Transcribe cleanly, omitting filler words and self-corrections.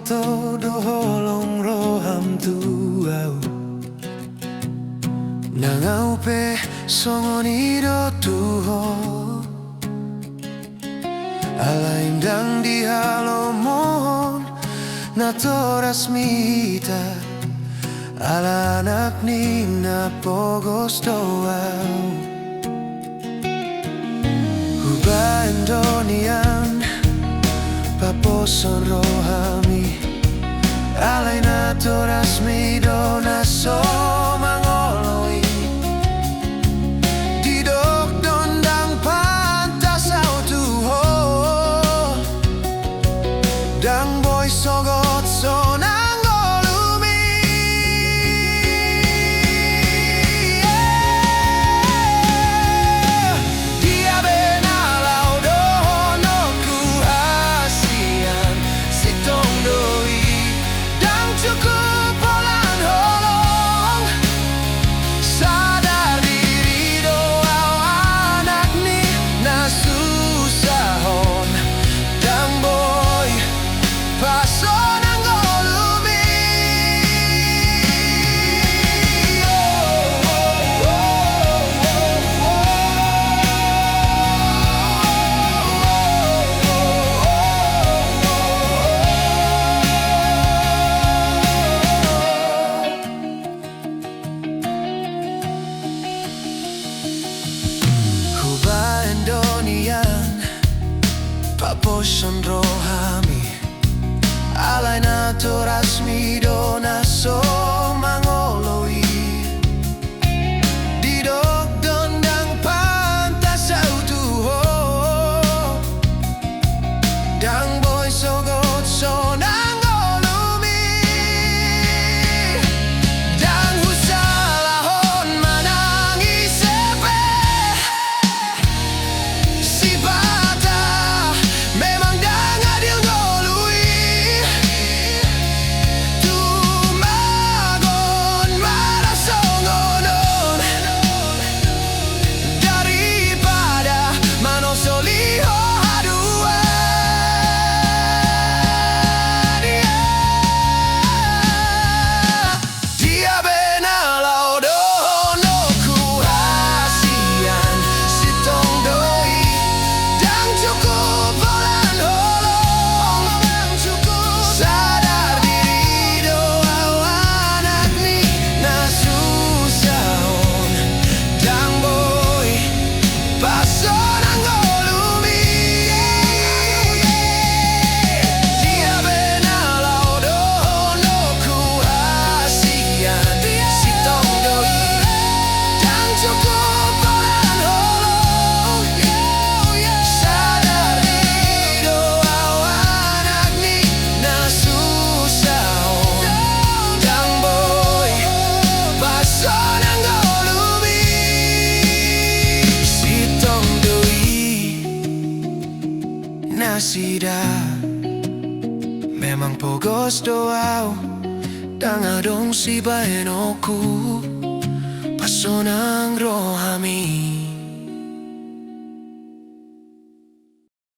Todo holong roham tuau nangau pe songoni do tuho alaim dang di halo mohon na toras mita ala anak nina pogos doau huba endonian paposon rohami alay na toras mi do na so mangoloi didok dondang pantas autuho dang boy sogot so nangolumi dia benalau dono ku hasian sitong doi cukup polan holong sadar diri doau anak ni na susahon dang boy pason anggolumi Paposon rohami alay na toras mi do na so mangoloi didok dondang pantas autuho dang boy sogot so nangolumi dang husalahon manangis sepe si sida memang pogos doau dang adong si baenoku pasonang rohami.